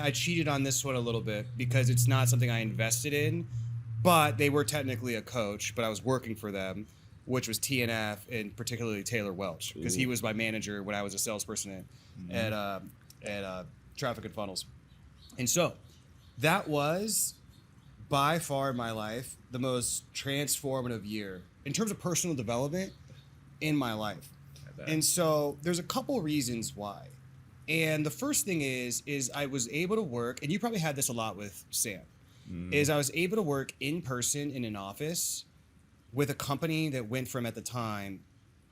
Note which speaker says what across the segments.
Speaker 1: I cheated on this one a little bit because it's not something I invested in, but they were technically a coach, but I was working for them, which was TNF and particularly Taylor Welch, because he was my manager when I was a salesperson at Traffic and Funnels. And so that was by far in my life the most transformative year in terms of personal development in my life. And so there's a couple reasons why. And the first thing is I was able to work, and you probably had this a lot with Sam, is I was able to work in person in an office with a company that went from, at the time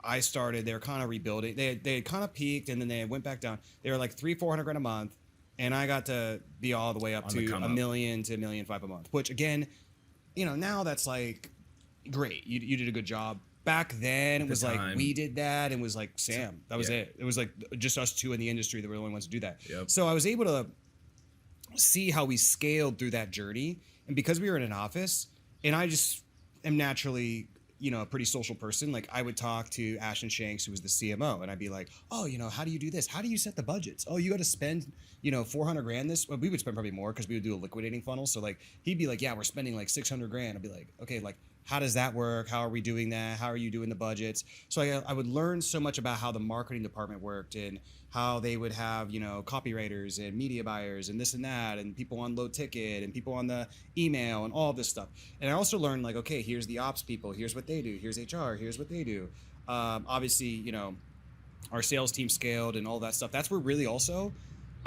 Speaker 1: I started, they were kind of rebuilding. They had kind of peaked and then they went back down. They were like $300,000-$400,000 a month. And I got to be all the way up to $1 million to $1.5 million a month, which again, you know, now that's like great. You did a good job. Back then, it was like we did that, and it was like Sam. That was it. It was like just us two in the industry that were the only ones to do that. Yep. So I was able to see how we scaled through that journey, and because we were in an office, and I just am naturally, you know, a pretty social person. Like I would talk to Ashton Shanks, who was the CMO, and I'd be like, "Oh, you know, how do you do this? How do you set the budgets? Oh, you got to spend, you know, $400,000 this." Well, we would spend probably more because we would do a liquidating funnel. So like he'd be like, "Yeah, we're spending like $600,000." I'd be like, "Okay, like." How does that work? How are we doing that? How are you doing the budgets? So I would learn so much about how the marketing department worked and how they would have, you know, copywriters and media buyers and this and that and people on low ticket and people on the email and all of this stuff. And I also learned like, okay, here's the ops people. Here's what they do. Here's HR. Here's what they do. Obviously, you know, our sales team scaled and all that stuff. That's where really also,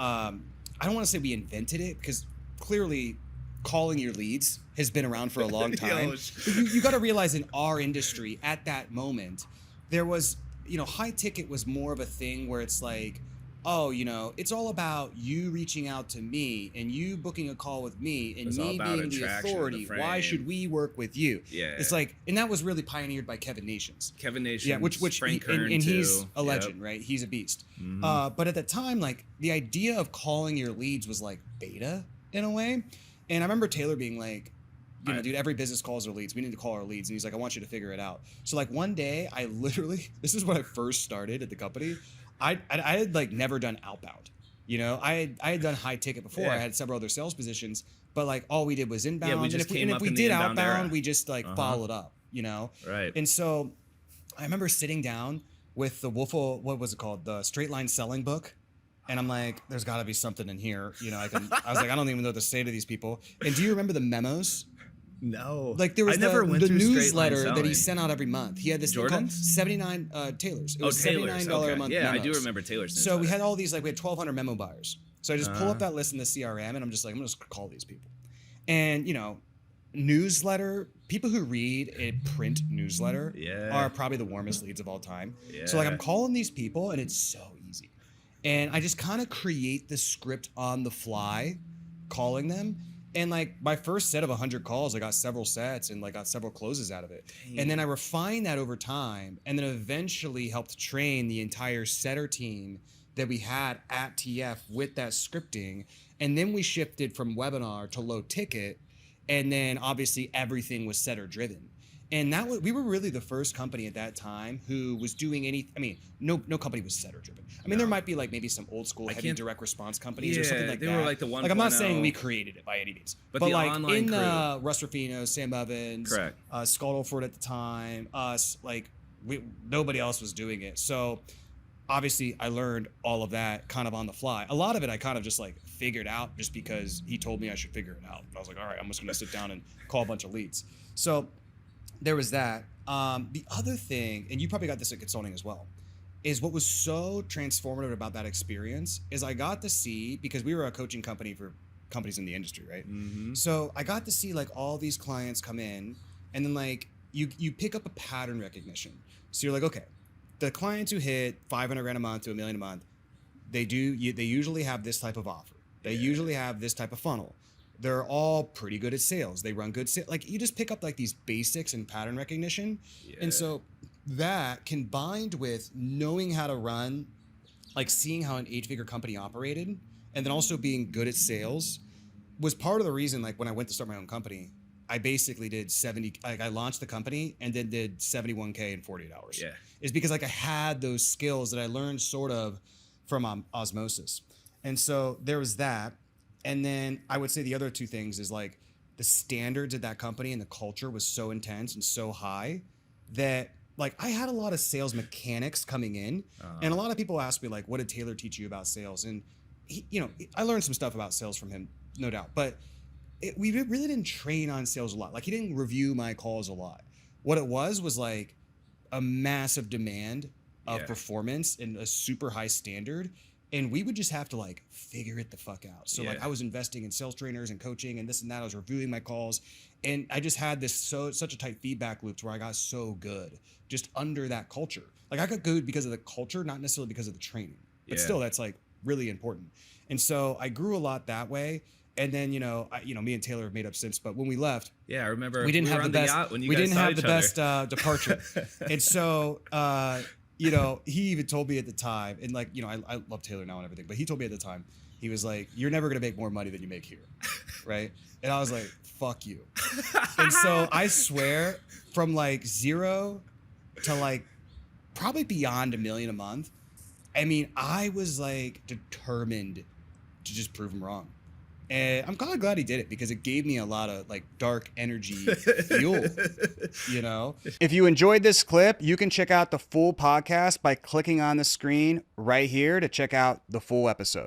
Speaker 1: I don't want to say we invented it because clearly calling your leads has been around for a long time. you got to realize in our industry at that moment, there was, you know, high ticket was more of a thing where it's like, oh, you know, it's all about you reaching out to me and you booking a call with me and me being the authority. Why should we work with you? Yeah. It's like, and that was really pioneered by Kevin Nations.
Speaker 2: Yeah,
Speaker 1: which
Speaker 2: Frank
Speaker 1: and he's a legend, right? He's a beast. But at the time, like the idea of calling your leads was like beta in a way. And I remember Taylor being like, you know, dude, every business calls their leads. We need to call our leads. And he's like, I want you to figure it out. So like one day I literally, this is when I first started at the company. I had like never done outbound. You know, I had done high ticket before. I had several other sales positions, but like all we did was inbound.
Speaker 2: We just
Speaker 1: and if we did outbound, we just like followed up, you know?
Speaker 2: Right.
Speaker 1: And so I remember sitting down with the what was it called? The Straight Line Selling book. And I'm like, there's got to be something in here. You know, I was like, I don't even know what to say to these people. And do you remember the memos?
Speaker 2: No.
Speaker 1: Like there was the newsletter that he sent out every month. He had this thing called 79 Taylor's. It was $79 a month.
Speaker 2: Yeah,
Speaker 1: memos.
Speaker 2: I do remember Taylor's.
Speaker 1: So we had all these, like we had 1,200 memo buyers. So I just pull up that list in the CRM and I'm just like, I'm going to call these people. And, you know, newsletter, people who read a print newsletter are probably the warmest leads of all time. Yeah. So like I'm calling these people and it's so easy. And I just kind of create the script on the fly, calling them. And like my first set of 100 calls, I got several sets and like got several closes out of it. Dang. And then I refined that over time and then eventually helped train the entire setter team that we had at TF with that scripting. And then we shifted from webinar to low ticket. And then obviously everything was setter driven. And that was, we were really the first company at that time who was doing no company was setter driven. I mean, there might be like maybe some old school heavy direct response companies or something like that.
Speaker 2: They were like the 1.0.
Speaker 1: Like I'm not saying we created it by any means. But like in Russ Ruffino, Sam Evans, Scott Olford at the time, us, like nobody else was doing it. So obviously I learned all of that kind of on the fly. A lot of it I kind of just like figured out just because he told me I should figure it out. And I was like, all right, I'm just going to sit down and call a bunch of leads. So there was that. The other thing, and you probably got this at consulting as well, is what was so transformative about that experience is I got to see, because we were a coaching company for companies in the industry, right? Mm-hmm. So I got to see like all these clients come in and then like you pick up a pattern recognition. So you're like, okay, the clients who hit $500,000 a month to $1 million a month, they usually have this type of offer. They usually have this type of funnel. They're all pretty good at sales. They run good sales. Like you just pick up like these basics and pattern recognition. Yeah. And so that combined with knowing how to run, like seeing how an 8-figure company operated, and then also being good at sales was part of the reason, like when I went to start my own company, I basically did I launched the company and then did 71K in 48 hours. Yeah. Is because like I had those skills that I learned sort of from osmosis. And so there was that. And then I would say the other two things is like the standards at that company and the culture was so intense and so high that like I had a lot of sales mechanics coming in, and a lot of people ask me like, what did Taylor teach you about sales? And he, you know, I learned some stuff about sales from him, no doubt, but we really didn't train on sales a lot. Like he didn't review my calls a lot. What it was like a massive demand of performance and a super high standard. And we would just have to like figure it the fuck out. So like I was investing in sales trainers and coaching and this and that. I was reviewing my calls, and I just had this such a tight feedback loop to where I got so good just under that culture. Like I got good because of the culture, not necessarily because of the training, but still that's like really important. And so I grew a lot that way. And then me and Taylor have made up since. But when we left,
Speaker 2: I remember
Speaker 1: we didn't have the best. We didn't have the best departure, and so. He even told me at the time, and like, I love Taylor now and everything, but he told me at the time, he was like, you're never going to make more money than you make here. Right. And I was like, fuck you. And so I swear from like 0 to like probably beyond $1 million a month. I mean, I was like determined to just prove him wrong. And I'm kind of glad he did it because it gave me a lot of like dark energy fuel, If you enjoyed this clip, you can check out the full podcast by clicking on the screen right here to check out the full episode.